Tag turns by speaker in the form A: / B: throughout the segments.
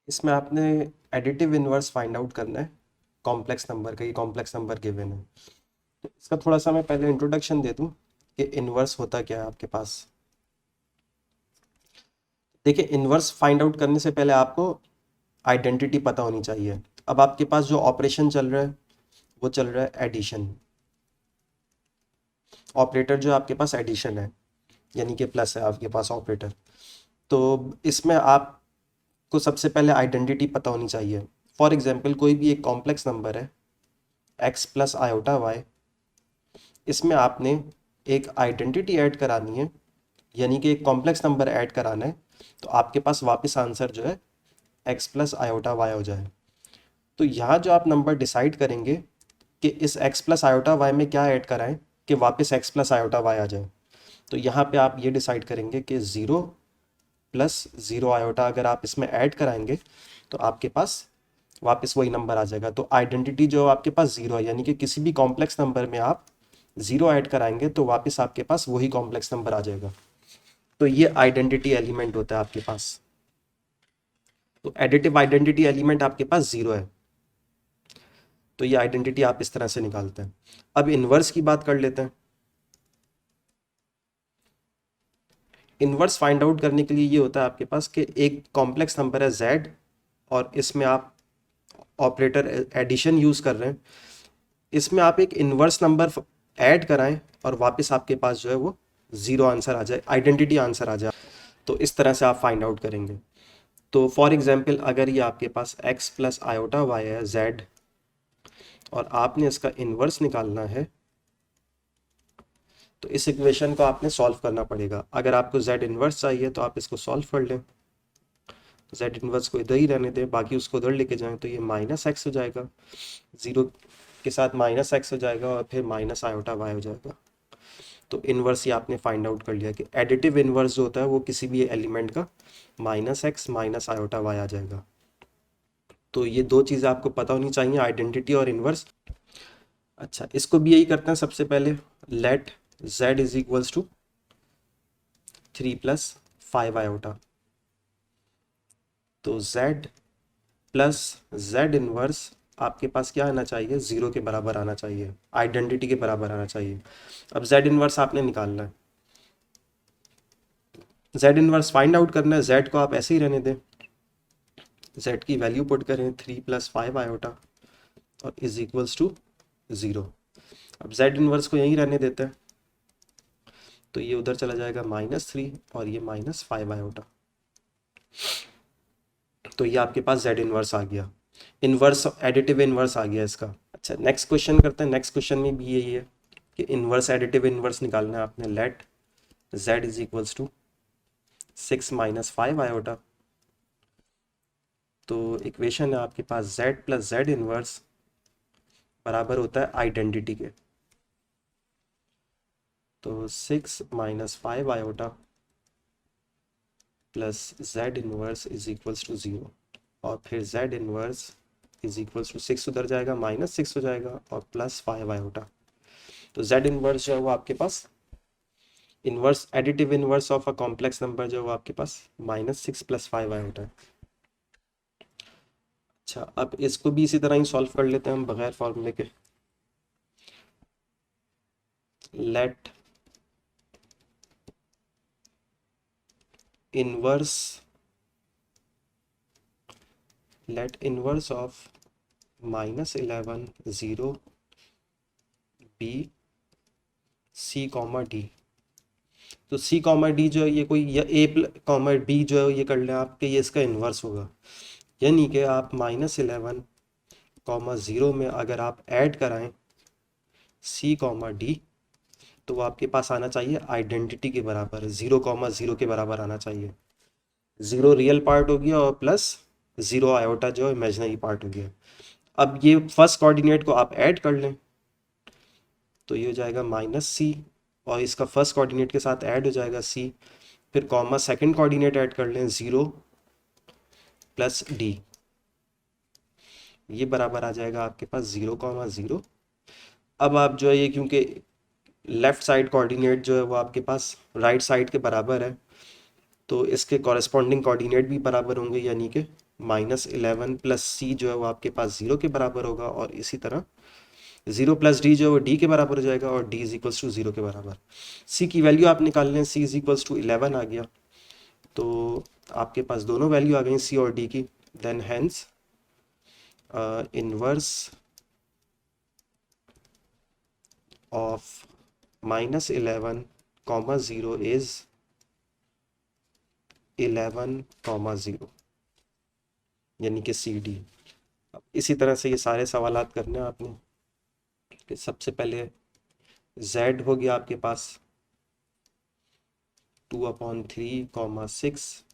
A: इसमें आपने additive inverse find out करना है कॉम्प्लेक्स नंबर का। ये कॉम्प्लेक्स नंबर गिवन है, तो इसका थोड़ा सा मैं पहले इंट्रोडक्शन दे दूं कि इनवर्स होता क्या है आपके पास। देखिए, इनवर्स फाइंड आउट करने से पहले आपको आइडेंटिटी पता होनी चाहिए। अब आपके पास जो ऑपरेशन चल रहा है वो चल रहा है एडिशन। ऑपरेटर जो आपके पास एडिशन है, यानी कि प्लस है आपके पास ऑपरेटर। तो इसमें आपको सबसे पहले आइडेंटिटी पता होनी चाहिए। फॉर एग्जांपल, कोई भी एक कॉम्प्लेक्स नंबर है x प्लस आयोटा वाई, इसमें आपने एक आइडेंटिटी ऐड करानी है, यानी कि एक कॉम्प्लेक्स नंबर ऐड कराना है, तो आपके पास वापस आंसर जो है x प्लस आयोटा वाई हो जाए। तो यहाँ जो आप नंबर डिसाइड करेंगे कि इस x प्लस आयोटा वाई में क्या ऐड कराएं कि वापस x प्लस आयोटा वाई आ जाए, तो यहाँ पे आप ये डिसाइड करेंगे कि ज़ीरो प्लस ज़ीरो आयोटा अगर आप इसमें ऐड कराएंगे तो आपके पास वापस वही नंबर आ जाएगा। तो आइडेंटिटी जो आपके पास ज़ीरो है, यानी कि किसी भी कॉम्प्लेक्स नंबर में आप ज़ीरो ऐड कराएंगे तो वापस आपके पास वही कॉम्प्लेक्स नंबर आ जाएगा। तो ये आइडेंटिटी एलिमेंट होता है आपके पास। तो एडिटिव आइडेंटिटी एलिमेंट आपके पास ज़ीरो है, तो ये आइडेंटिटी आप इस तरह से निकालते हैं। अब इन्वर्स की बात कर लेते हैं। इन्वर्स फाइंड आउट करने के लिए ये होता है आपके पास कि एक कॉम्प्लेक्स नंबर है z, और इसमें आप ऑपरेटर एडिशन यूज़ कर रहे हैं। इसमें आप एक इन्वर्स नंबर ऐड कराएं और वापस आपके पास जो है वो ज़ीरो आंसर आ जाए, आइडेंटिटी आंसर आ जाए। तो इस तरह से आप फाइंड आउट करेंगे। तो फॉर एग्जांपल, अगर ये आपके पास x प्लस आयोटा वाई है z, और आपने इसका इन्वर्स निकालना है, तो इस इक्वेशन को आपने सॉल्व करना पड़ेगा। अगर आपको z इन्वर्स चाहिए तो आप इसको सॉल्व कर लें। z इन्वर्स को इधर ही रहने दें, बाकी उसको उधर लेके जाएं, तो ये माइनस एक्स हो जाएगा, ज़ीरो के साथ माइनस एक्स हो जाएगा और फिर माइनस आयोटा वाई हो जाएगा। तो इन्वर्स ही आपने फाइंड आउट कर लिया कि एडिटिव इन्वर्स जो होता है वो किसी भी एलिमेंट का minus x minus iota y आ जाएगा। तो ये दो चीज़ें आपको पता होनी चाहिए, आइडेंटिटी और इन्वर्स। अच्छा, इसको भी यही करते हैं सबसे पहले। Let z is equals to 3 + 5 iota. तो z प्लस z इन्वर्स आपके पास क्या आना चाहिए, ज़ीरो के बराबर आना चाहिए, आइडेंटिटी के बराबर आना चाहिए। अब z इन्वर्स आपने निकालना है, z इन्वर्स फाइंड आउट करना है। z को आप ऐसे ही रहने दें, z की वैल्यू पुट करें 3 + 5 आयोटा और इज इक्वल्स टू ज़ीरो। अब z इन्वर्स को यहीं रहने देते हैं, तो ये उधर चला जाएगा -3 और ये -5 आयोटा। तो ये आपके पास z इन्वर्स आ गया, इन्वर्स एडिटिव इन्वर्स आ गया इसका। अच्छा, नेक्स्ट क्वेश्चन करते हैं। नेक्स्ट क्वेश्चन में भी यही है कि इन्वर्स एडिटिव इन्वर्स निकालना है आपने। Let z is equals to 6 - 5 iota. तो इक्वेशन है आपके पास z प्लस z इन्वर्स बराबर होता है आइडेंटिटी के। तो 6 - 5 iota plus z inverse is equals to zero, और फिर z inverse is equals to 6 उधर जाएगा, -6 हो जाएगा और +5 आयोटा। तो z इन्वर्स जो है वो आपके पास inverse additive inverse of a complex number जो है वो आपके पास -6 + 5 आयोटा है। अच्छा, अब इसको भी इसी तरह ही सॉल्व कर लेते हैं हम बगैर फॉर्मूले के। Let inverse of -11 0 b c, d। तो c, d जो है ये कोई, या a, b जो है ये कर लें आप कि ये इसका इन्वर्स होगा, यानी कि आप -11 0 में अगर आप ऐड कराएं c, d, तो वो आपके पास आना चाहिए आइडेंटिटी के बराबर, 0, 0 के बराबर आना चाहिए। 0 रियल पार्ट हो गया और प्लस 0 आयोटा जो इमेजिनरी पार्ट हो गया। अब ये फर्स्ट कोऑर्डिनेट को आप ऐड कर लें, तो ये हो जाएगा -c, और इसका फर्स्ट कोऑर्डिनेट के साथ ऐड हो जाएगा c, फिर कॉमा सेकंड कोऑर्डिनेट ऐड कर लें 0 + d, ये बराबर आ जाएगा आपके पास 0, 0। अब आप जो है ये, क्योंकि लेफ़्ट साइड कोऑर्डिनेट जो है वो आपके पास राइट साइड के बराबर है, तो इसके कॉरेस्पॉन्डिंग कोऑर्डिनेट भी बराबर होंगे, यानी कि -11 प्लस सी जो है वो आपके पास 0 के बराबर होगा, और इसी तरह 0 प्लस डी जो है वो डी के बराबर हो जाएगा, और डी इज इक्वल्स टू 0 के बराबर। सी की वैल्यू आप निकाल लें, सी इज इक्वल्स टू 11 आ गया, तो आपके पास दोनों वैल्यू आ गई सी और डी की। Then hence inverse of -11 comma 0 is 11 comma 0, यानी कि सी डी। अब इसी तरह से ये सारे सवालात करने हैं आपने, कि सबसे पहले z हो गया आपके पास 2/3, 6,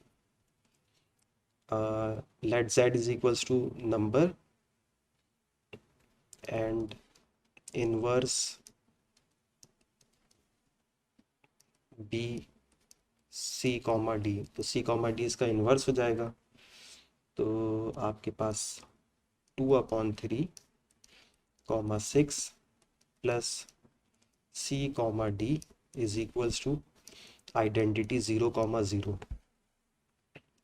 A: let z is equals to number and inverse b c comma d, तो c कॉमा d इसका इन्वर्स हो जाएगा, तो आपके पास 2/3, 6 plus c comma d is equals to identity 0,0।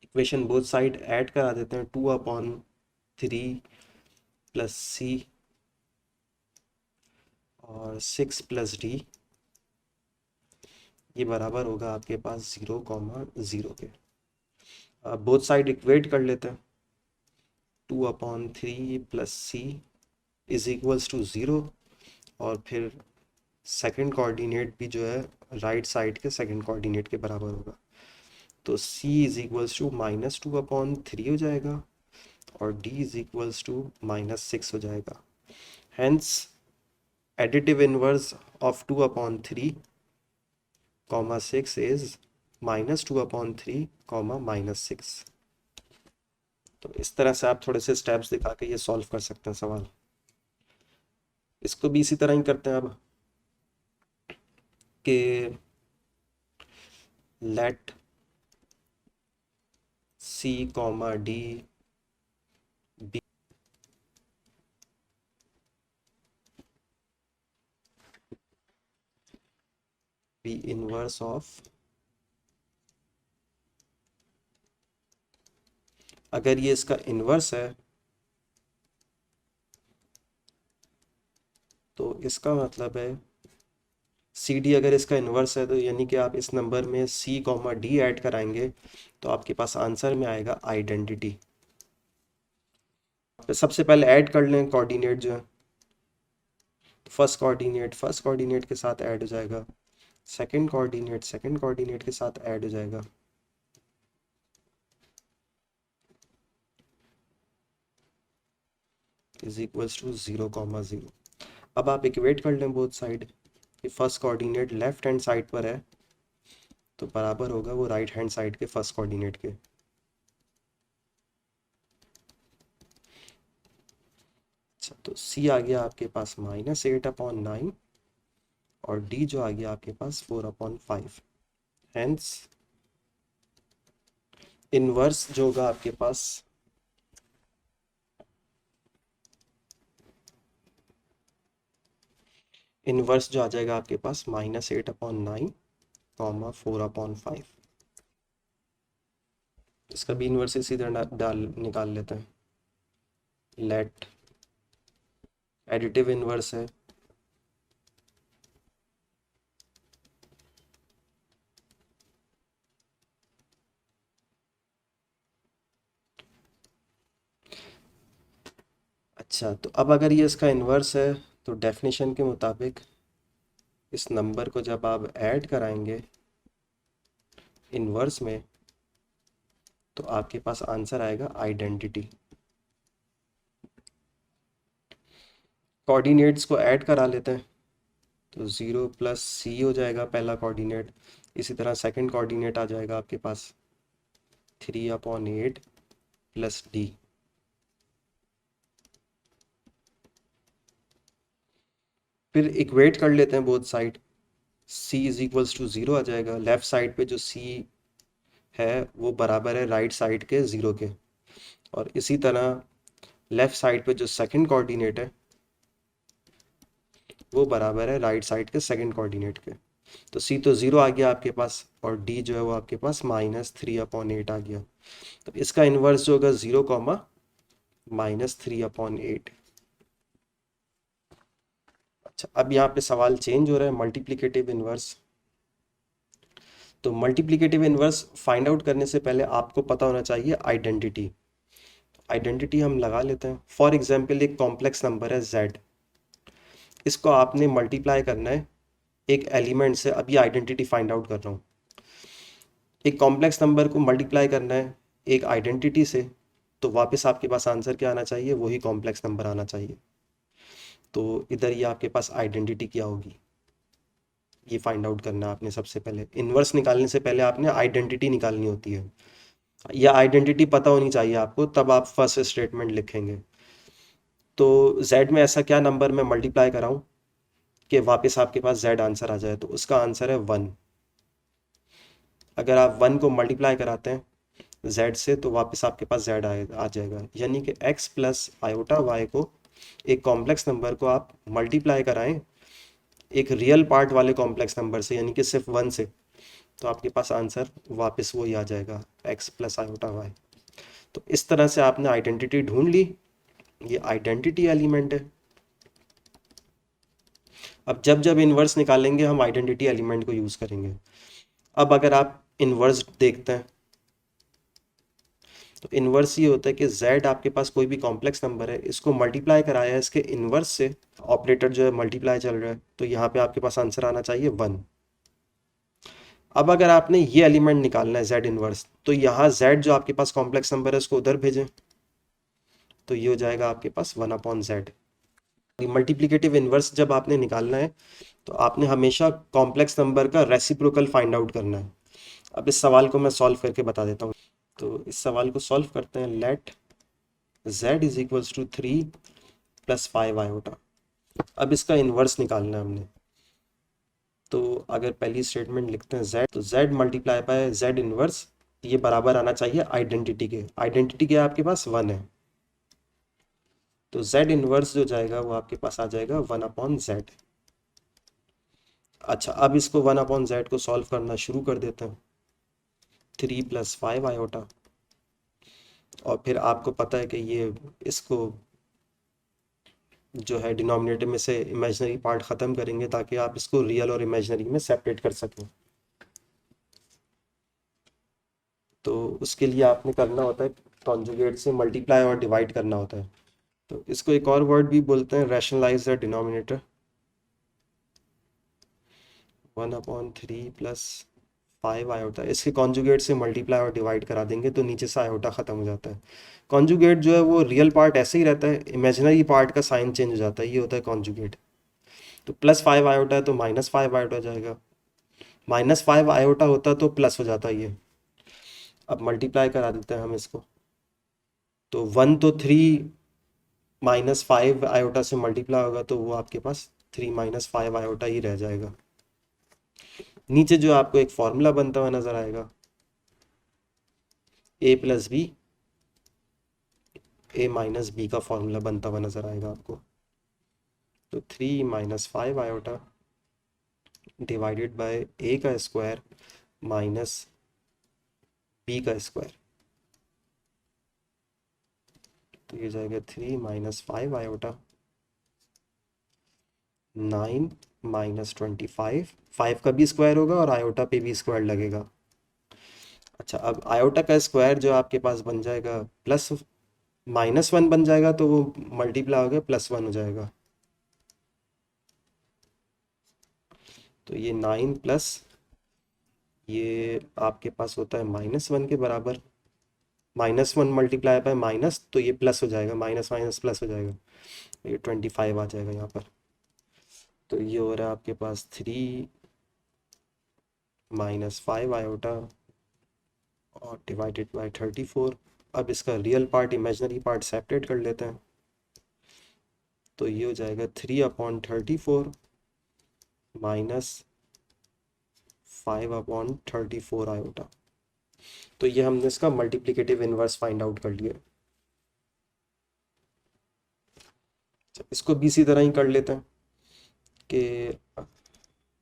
A: Equation both side add करा देते हैं, 2/3 प्लस सी और 6 प्लस डी, ये बराबर होगा आपके पास 0,0 के। अब बोथ साइड इक्वेट कर लेते हैं, 2/3 plus c is equals to 0, और फिर सेकंड कोऑर्डिनेट भी जो है राइट साइड के सेकंड कोऑर्डिनेट के बराबर होगा, तो c इज इक्वल्स टू -2/3 हो जाएगा, और d इज इक्वल्स टू -6 हो जाएगा। Hence additive inverse of 2/3 comma 6 is -2/3 comma -6। तो इस तरह से आप थोड़े से स्टेप्स दिखा के ये सॉल्व कर सकते हैं सवाल। इसको भी इसी तरह ही करते हैं अब, कि let c comma d be inverse of, अगर ये इसका इन्वर्स है तो इसका मतलब है सी डी अगर इसका इन्वर्स है, तो यानी कि आप इस नंबर में सी कॉमा डी ऐड कराएंगे तो आपके पास आंसर में आएगा आइडेंटिटी। सबसे पहले ऐड कर लें कोऑर्डिनेट जो है, फर्स्ट कोऑर्डिनेट के साथ ऐड हो जाएगा, सेकंड कोऑर्डिनेट के साथ ऐड हो जाएगा, इज इक्वल्स टू 0,0। अब आप इक्वेट कर लें बोथ साइड, कि first coordinate left hand side पर है तो बराबर होगा वो राइट हैंड साइड के फर्स्ट कोऑर्डिनेट के। अच्छा, तो c आ गया आपके पास -8/9, और d जो आ गया आपके पास 4/5। हेंस इनवर्स जो होगा आपके पास इनवर्स जो आ जाएगा आपके पास -8/9 कॉमा 4/5। इसका भी इन्वर्स इसी तरह डाल निकाल लेते हैं। लेट एडिटिव इन्वर्स है, अच्छा तो अब अगर ये इसका इन्वर्स है तो डेफिनेशन के मुताबिक इस नंबर को जब आप ऐड कराएंगे इन्वर्स में तो आपके पास आंसर आएगा आइडेंटिटी। कोऑर्डिनेट्स को ऐड करा लेते हैं, तो 0 प्लस सी हो जाएगा पहला कोऑर्डिनेट, इसी तरह सेकंड कोऑर्डिनेट आ जाएगा आपके पास 3/8 प्लस डी। फिर इक्वेट कर लेते हैं both side, c is equals to 0 आ जाएगा, लेफ्ट साइड पे जो c है वो बराबर है राइट साइड के 0 के, और इसी तरह लेफ्ट साइड पे जो सेकंड कोऑर्डिनेट है वो बराबर है राइट साइड के सेकंड कोऑर्डिनेट के। तो सी तो 0 आ गया आपके पास, और डी जो है वो आपके पास -3/8 आ गया। तो इसका इन्वर्स जो होगा 0, -3/8। अच्छा, अब यहाँ पे सवाल चेंज हो रहा है, मल्टीप्लिकेटिव इन्वर्स। तो मल्टीप्लिकेटिव इन्वर्स फाइंड आउट करने से पहले आपको पता होना चाहिए आइडेंटिटी। आइडेंटिटी हम लगा लेते हैं। फॉर एग्जाम्पल एक कॉम्प्लेक्स नंबर है z, इसको आपने मल्टीप्लाई करना है एक एलिमेंट से। अभी आइडेंटिटी फाइंड आउट कर रहा हूँ। एक कॉम्प्लेक्स नंबर को मल्टीप्लाई करना है एक आइडेंटिटी से, तो वापस आपके पास आंसर क्या आना चाहिए, वही कॉम्प्लेक्स नंबर आना चाहिए। तो इधर ये आपके पास आइडेंटिटी क्या होगी, ये फाइंड आउट करना है आपने। सबसे पहले इन्वर्स निकालने से पहले आपने आइडेंटिटी निकालनी होती है। यह आइडेंटिटी पता होनी चाहिए आपको, तब आप फर्स्ट स्टेटमेंट लिखेंगे। तो z में ऐसा क्या नंबर मैं मल्टीप्लाई कराऊं कि वापस आपके पास z आंसर आ जाए, तो उसका आंसर है 1। अगर आप 1 को मल्टीप्लाई कराते हैं z से, तो वापस आपके पास z आ जाएगा। यानी कि x प्लस आयोटा y को, एक कॉम्प्लेक्स नंबर को आप मल्टीप्लाई कराएं एक रियल पार्ट वाले कॉम्प्लेक्स नंबर से, यानी कि सिर्फ 1 से, तो आपके पास आंसर वापस वही आ जाएगा, x प्लस आयोटा y। तो इस तरह से आपने आइडेंटिटी ढूंढ ली। ये आइडेंटिटी एलिमेंट है। अब जब जब इन्वर्स निकालेंगे हम आइडेंटिटी एलिमेंट को यूज़ करेंगे। अब अगर आप इन्वर्स देखते हैं, तो इन्वर्स ये होता है कि z आपके पास कोई भी कॉम्प्लेक्स नंबर है, इसको मल्टीप्लाई कराया है इसके इन्वर्स से, ऑपरेटर जो है मल्टीप्लाई चल रहा है, तो यहाँ पे आपके पास आंसर आना चाहिए 1। अब अगर आपने ये एलिमेंट निकालना है z इन्वर्स, तो यहाँ z जो आपके पास कॉम्प्लेक्स नंबर है उसको उधर भेजें, तो ये हो जाएगा आपके पास 1/z। मल्टीप्लिकेटिव इन्वर्स जब आपने निकालना है, तो आपने हमेशा कॉम्प्लेक्स नंबर का रेसिप्रोकल फाइंड आउट करना है। अब इस सवाल को मैं सॉल्व करके बता देता हूँ। तो इस सवाल को सॉल्व करते हैं। Let z is equals to 3 + 5 iota. अब इसका इन्वर्स निकालना है हमने। तो अगर पहली स्टेटमेंट लिखते हैं z, तो z multiply by z inverse, ये बराबर आना चाहिए आइडेंटिटी के। आइडेंटिटी क्या है आपके पास, 1 है। तो z इन्वर्स जो जाएगा वो आपके पास आ जाएगा 1/z। अच्छा, अब इसको 1/z को सॉल्व करना शुरू कर देते हैं। 3 + 5 आयोटा, और फिर आपको पता है कि ये इसको जो है डिनोमिनेटर में से इमेजिनरी पार्ट ख़त्म करेंगे, ताकि आप इसको रियल और इमेजिनरी में सेपरेट कर सकें। तो उसके लिए आपने करना होता है कॉन्जुगेट से मल्टीप्लाई और डिवाइड करना होता है। तो इसको एक और वर्ड भी बोलते हैं, रैशनलाइज द डिनोमिनेटर। 1/3 + 5 आयोटा, इसके कॉन्जुगेट से मल्टीप्लाई और डिवाइड करा देंगे तो नीचे से आयोटा ख़त्म हो जाता है। कॉन्जुगेट जो है वो रियल पार्ट ऐसे ही रहता है, इमेजिनरी पार्ट का साइन चेंज हो जाता है, ये होता है कॉन्जुगेट। तो +5 आयोटा है तो -5 आयोटा जाएगा, -5 आयोटा होता तो प्लस हो जाता ये। अब मल्टीप्लाई करा देते हैं हम इसको। तो 1 तो 3 -5 आयोटा से मल्टीप्लाई होगा, तो वो आपके पास 3 - 5 आयोटा ही रह जाएगा। नीचे जो आपको एक फॉर्मूला बनता हुआ नजर आएगा, a + b, a - b का फॉर्मूला बनता हुआ नजर आएगा आपको। तो 3 - 5 आयोटा डिवाइडेड बाय a का स्क्वायर माइनस b का स्क्वायर, तो ये जाएगा 3 - 5 आयोटा 9 - 25, 5 का भी स्क्वायर होगा और आयोटा पे भी स्क्वायर लगेगा। अच्छा, अब आयोटा का स्क्वायर जो आपके पास बन जाएगा प्लस -1 बन जाएगा, तो वो मल्टीप्लाई हो गया +1 हो जाएगा। तो ये 9 प्लस ये आपके पास होता है -1 के बराबर। -1 मल्टीप्लाई बाय माइनस, तो ये प्लस हो जाएगा, माइनस माइनस प्लस हो जाएगा, ये 25 आ जाएगा यहाँ पर। तो ये हो रहा है आपके पास 3 - 5 आयोटा और डिवाइडेड बाय 34। अब इसका real part imaginary part separate कर लेते हैं। तो ये हो जाएगा 3/34 माइनस 5/34 आयोटा। तो ये हमने इसका मल्टीप्लिकेटिव इन्वर्स फाइंड आउट कर लिया। इसको भी इसी तरह ही कर लेते हैं कि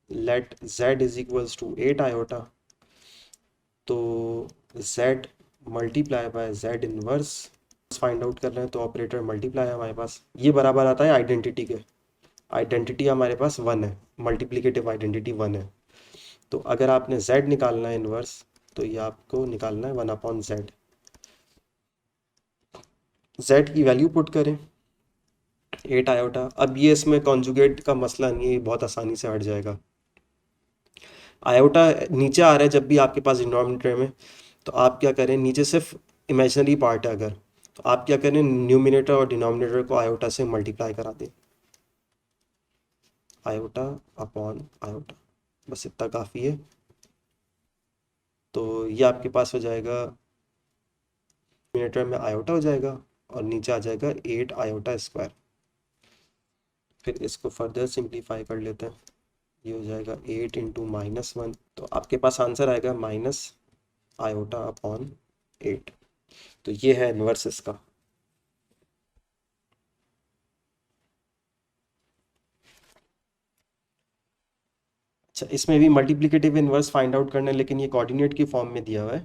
A: let z is equals to 8 iota, तो z multiply by z inverse find out कर रहे हैं, तो ऑपरेटर मल्टीप्लाई है हमारे पास, ये बराबर आता है आइडेंटिटी के। आइडेंटिटी हमारे पास 1 है, मल्टीप्लिकेटिव आइडेंटिटी 1 है। तो अगर आपने z निकालना है इनवर्स, तो ये आपको निकालना है 1/z। z की वैल्यू पुट करें 8 आयोटा। अब ये इसमें कॉन्जुगेट का मसला नहीं है, ये बहुत आसानी से हट जाएगा। आयोटा नीचे आ रहा है जब भी आपके पास डिनोमिनेटर में, तो आप क्या करें, नीचे सिर्फ इमेजिनरी पार्ट है अगर, तो आप क्या करें, न्यूमिनेटर और डिनोमिनेटर को आयोटा से मल्टीप्लाई करा दें, आयोटा अपॉन आयोटा, बस इतना काफ़ी है। तो ये आपके पास हो जाएगा, न्यूमिनेटर में आयोटा हो जाएगा और नीचे आ जाएगा 8 आयोटा स्क्वायर। फिर इसको फर्दर सिंप्लीफाई कर लेते हैं, ये हो जाएगा 8 इंटू -1, तो आपके पास आंसर आएगा माइनस आयोटा अपॉन 8। तो ये है इनवर्स इसका। अच्छा, इसमें भी मल्टीप्लिकेटिव इनवर्स फाइंड आउट करना है, लेकिन ये कोऑर्डिनेट की फॉर्म में दिया हुआ है।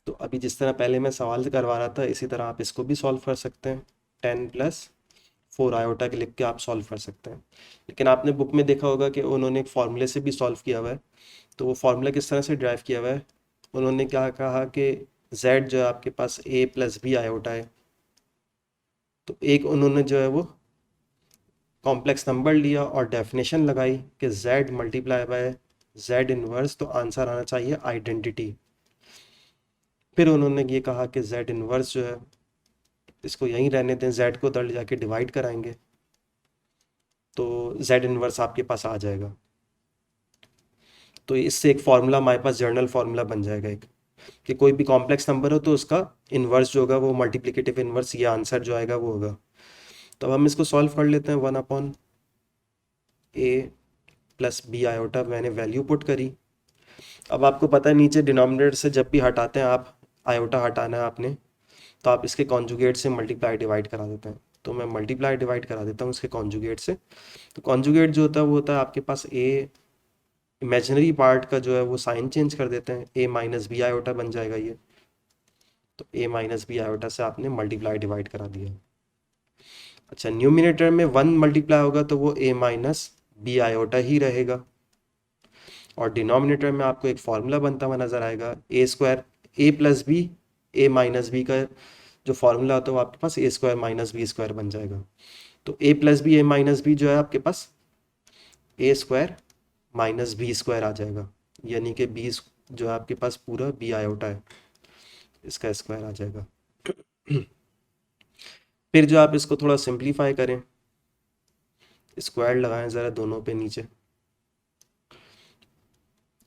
A: तो अभी जिस तरह पहले मैं सवाल करवा रहा था, इसी तरह आप इसको भी सॉल्व कर सकते हैं। 10 प्लस 4 आयोटा के लिख के आप सॉल्व कर सकते हैं। लेकिन आपने बुक में देखा होगा कि उन्होंने एक फार्मूले से भी सॉल्व किया हुआ है। तो वो फार्मूला किस तरह से ड्राइव किया हुआ है, उन्होंने क्या कहा कि z जो है आपके पास a प्लस बी आयोटा है, तो एक उन्होंने जो है वो कॉम्प्लेक्स नंबर लिया और डेफिनेशन लगाई कि z multiply by z inverse, तो आंसर आना चाहिए आइडेंटिटी। फिर उन्होंने ये कहा कि z इनवर्स जो है इसको यहीं रहने दें, z को उधर ले जाके डिवाइड कराएंगे, तो z इनवर्स आपके पास आ जाएगा। तो इससे एक फार्मूला हमारे पास जर्नल फार्मूला बन जाएगा एक, कि कोई भी कॉम्प्लेक्स नंबर हो तो उसका इन्वर्स जो होगा वो मल्टीप्लिकेटिव इन्वर्स, ये आंसर जो आएगा वो होगा। तो अब हम इसको सॉल्व कर लेते हैं। 1/a प्लस बी आयोटा मैंने वैल्यू पुट करी। अब आपको पता है नीचे डिनोमिनेटर से जब भी हटाते हैं आप, आयोटा हटाना है आपने, तो आप इसके कॉन्जुगेट से मल्टीप्लाई डिवाइड करा देते हैं। तो मैं मल्टीप्लाई डिवाइड करा देता हूँ इसके कॉन्जुगेट से। तो कॉन्जुगेट जो होता है वो होता है आपके पास a, इमेजिनरी पार्ट का जो है वो साइन चेंज कर देते हैं, a माइनस बी आयोटा बन जाएगा ये। तो a माइनस बी आयोटा से आपने मल्टीप्लाई डिवाइड करा दिया। अच्छा, न्यूमिनेटर में 1 मल्टीप्लाई होगा तो वो a माइनस बी आयोटा ही रहेगा, और डिनोमिनेटर में आपको एक फार्मूला बनता हुआ नज़र आएगा, a square a plus b, a minus b का जो फार्मूला होता है वो आपके पास a square minus b square बन जाएगा। तो a plus b, a minus b जो है आपके पास a square minus b square आ जाएगा, यानी कि बी जो है आपके पास पूरा बी आयोटा है, इसका स्क्वायर आ जाएगा। फिर जो आप इसको थोड़ा सिंप्लीफाई करें, स्क्वायर लगाएं ज़रा दोनों पे नीचे,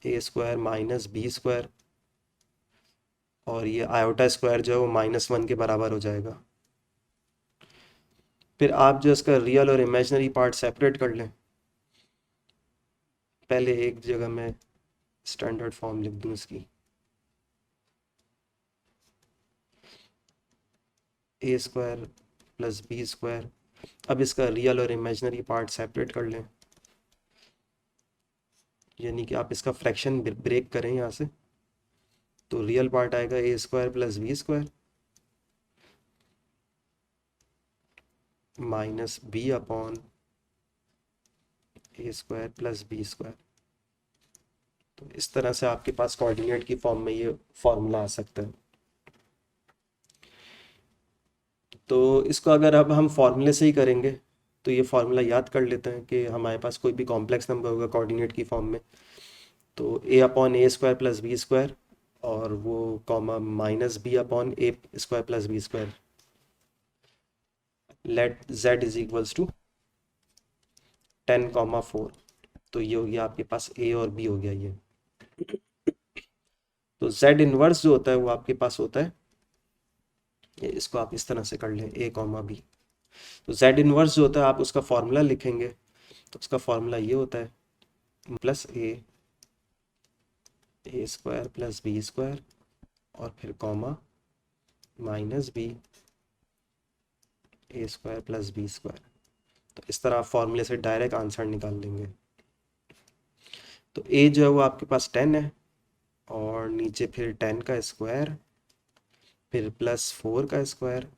A: a square minus b square, और ये आयोटा स्क्वायर जो है वो -1 के बराबर हो जाएगा। फिर आप जो इसका रियल और इमेजिनरी पार्ट सेपरेट कर लें। पहले एक जगह मैं स्टैंडर्ड फॉर्म लिख दूँ इसकी, a square plus b square. अब इसका रियल और इमेजिनरी पार्ट सेपरेट कर लें, यानी कि आप इसका फ्रैक्शन ब्रेक करें यहाँ से। तो रियल पार्ट आएगा a square plus b square minus b upon a square plus b square. तो इस तरह से आपके पास कोऑर्डिनेट की फॉर्म में ये फॉर्मूला आ सकता है। तो इसको अगर अब हम फॉर्मूले से ही करेंगे, तो ये फार्मूला याद कर लेते हैं कि हमारे पास कोई भी कॉम्प्लेक्स नंबर होगा कोऑर्डिनेट की फॉर्म में, तो a upon a square plus b square, और वो comma minus b upon a square plus b square. Let z is equals to 10,4। तो ये हो गया आपके पास a और b हो गया ये। तो z इनवर्स जो होता है वो आपके पास होता है, ये इसको आप इस तरह से कर लें a कॉमा b। तो z इनवर्स जो होता है आप उसका फॉर्मूला लिखेंगे, तो उसका फॉर्मूला ये होता है plus a square plus b square, और फिर comma minus b a square plus b square. तो इस तरह आप फॉर्मूले से डायरेक्ट आंसर निकाल लेंगे। तो ए जो है वो आपके पास 10 है, और नीचे फिर 10 का स्क्वायर, फिर प्लस 4 का स्क्वायर,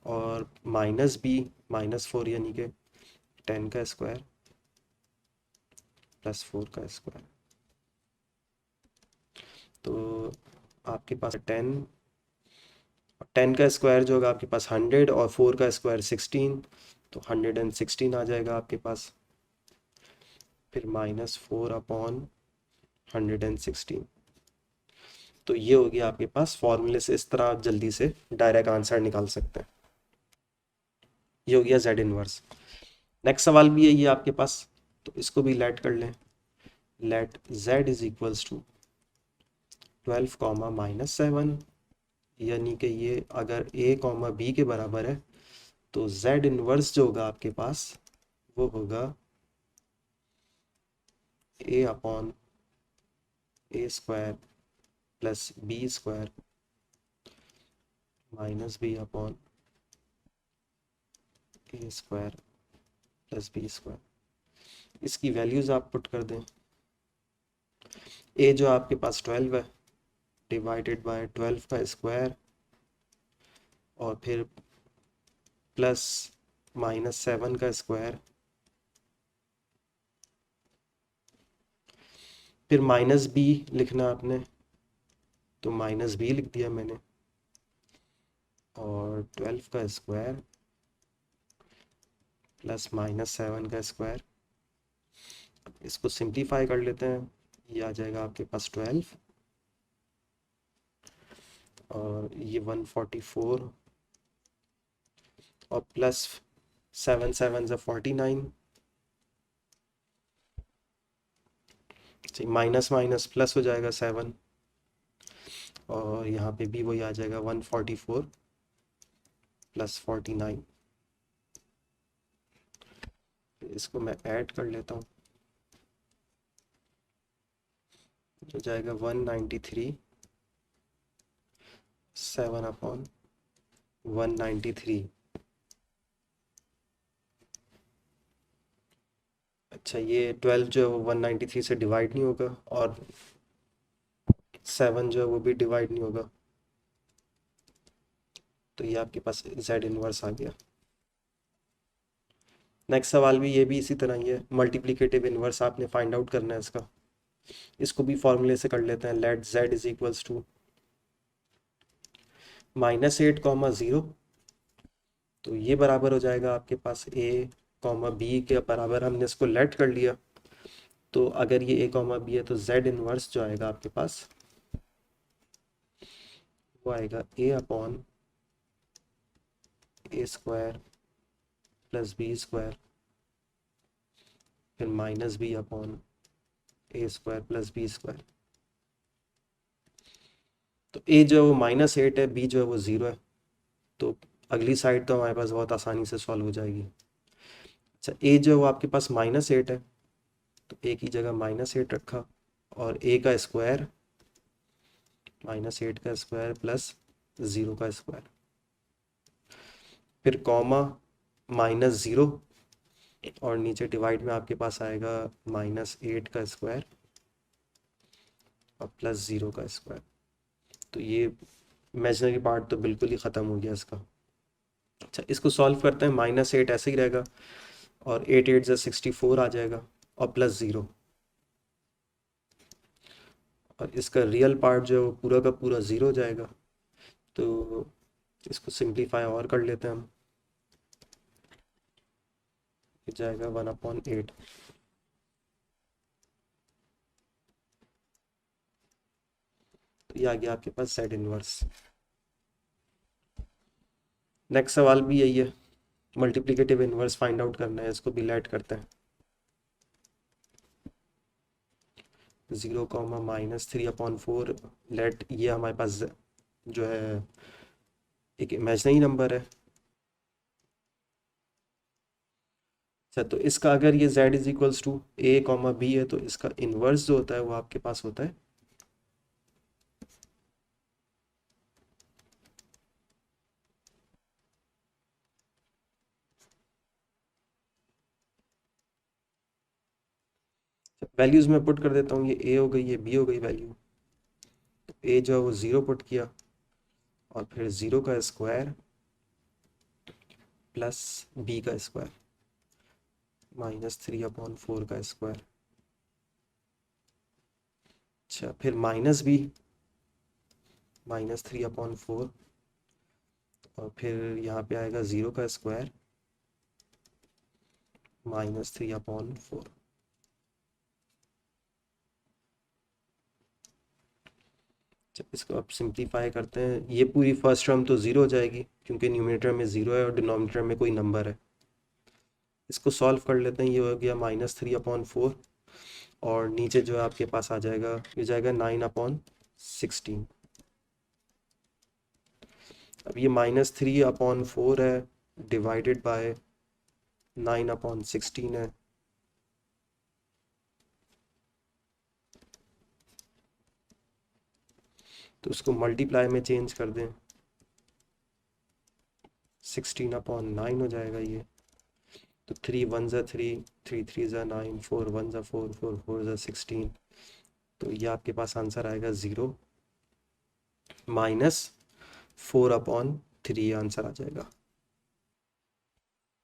A: और माइनस बी, -4 यानी कि 10 का स्क्वायर प्लस 4 का स्क्वायर। तो आपके पास 10 का स्क्वायर जो होगा आपके पास 100, और 4 का स्क्वायर 16, तो 116 आ जाएगा आपके पास। फिर -4 अपॉन 116। तो ये हो गया आपके पास फॉर्मूले से, इस तरह आप जल्दी से डायरेक्ट आंसर निकाल सकते हैं। ये हो गया जेड इनवर्स। नेक्स्ट सवाल भी यही है आपके पास, तो इसको भी लेट कर लें। Let z is equals to 12 comma -7, यानी कि ये अगर a कॉमा b के बराबर है, तो z इनवर्स जो होगा आपके पास वो होगा a upon a square plus b square minus b upon a square plus b square. इसकी वैल्यूज़ आप पुट कर दें। ए जो आपके पास 12 है, डिवाइडेड बाय 12 का स्क्वायर, और फिर प्लस -7 का स्क्वायर, फिर माइनस बी लिखना आपने, तो माइनस बी लिख दिया मैंने, और 12 का स्क्वायर प्लस -7 का स्क्वायर। इसको सिंप्लीफाई कर लेते हैं, ये आ जाएगा आपके पास 12, और ये 144, और प्लस 7 7 से 49, माइनस माइनस प्लस हो जाएगा 7, और यहाँ पे भी वही आ जाएगा 144 प्लस 49। इसको मैं ऐड कर लेता हूँ, हो जाएगा 193 7 अपॉन 193। अच्छा, ये 12 जो है वो 193 से डिवाइड नहीं होगा, और 7 जो है वो भी डिवाइड नहीं होगा, तो ये आपके पास z इनवर्स आ गया। नेक्स्ट सवाल भी, ये भी इसी तरह ही है, मल्टीप्लिकेटिव इनवर्स आपने फाइंड आउट करना है इसका। इसको भी फॉर्मूले से कर लेते हैं। Let z is equals to -8 comma 0, तो ये बराबर हो जाएगा आपके पास a कॉमा b के बराबर, हमने इसको लेट कर लिया। तो अगर ये a कॉमा b है, तो z इनवर्स जो आएगा आपके पास वो आएगा a upon a square plus b square, फिर minus b upon a square plus b square. तो a जो है वो -8 है, b जो है वो 0 है, तो अगली साइड तो हमारे पास बहुत आसानी से सॉल्व हो जाएगी। अच्छा, a जो है वो आपके पास -8 है, तो a की जगह -8 रखा, और a का स्क्वायर -8 का स्क्वायर प्लस 0 का स्क्वायर, फिर कॉमा -0, और नीचे डिवाइड में आपके पास आएगा -8 का स्क्वायर और प्लस 0 का स्क्वायर। तो ये इमेजिनरी पार्ट तो बिल्कुल ही ख़त्म हो गया इसका। अच्छा, इसको सॉल्व करते हैं। -8 ऐसे ही रहेगा, और 8 8 से 64 आ जाएगा, और प्लस 0, और इसका रियल पार्ट जो है वो पूरा का पूरा 0 हो जाएगा। तो इसको सिंप्लीफाई और कर लेते हैं हम, ये जाएगा 1/8। तो ये आ गया आपके पास z इनवर्स। नेक्स्ट सवाल भी यही है, मल्टीप्लिकेटिव इनवर्स फाइंड आउट करना है, इसको भी लेट करते हैं। 0 कॉमा -3/4, लेट ये हमारे पास जो है एक इमेजिनरी नंबर है। अच्छा, तो इसका अगर ये z is equals to a comma b है, तो इसका इन्वर्स जो होता है वो आपके पास होता है वैल्यूज़ में पुट कर देता हूँ, ये ए हो गई, ये बी हो गई वैल्यू। तो ए जो है वो 0 पुट किया, और फिर 0 का स्क्वायर प्लस बी का स्क्वायर -3/4 का स्क्वायर। अच्छा, फिर माइनस बी -3/4, और फिर यहाँ पे आएगा 0 का स्क्वायर -3/4। जब इसको अब सिंप्लीफाई करते हैं, ये पूरी फर्स्ट टर्म तो ज़ीरो हो जाएगी क्योंकि न्यूमरेटर में ज़ीरो है और डिनोमिनेटर में कोई नंबर है। इसको सॉल्व कर लेते हैं, ये हो गया -3/4, और नीचे जो है आपके पास आ जाएगा, ये जाएगा 9/16। अब ये -3/4 है डिवाइडेड बाय 9/16 है, तो उसको मल्टीप्लाई में चेंज कर दें, 16/9 हो जाएगा ये। तो 3 1 ज़ा 3, 3 3 ज़ा 9, 4 1 ज़ा 4, 4 4 ज़ा 16। तो ये आपके पास आंसर आएगा 0 -4/3 आंसर आ जाएगा।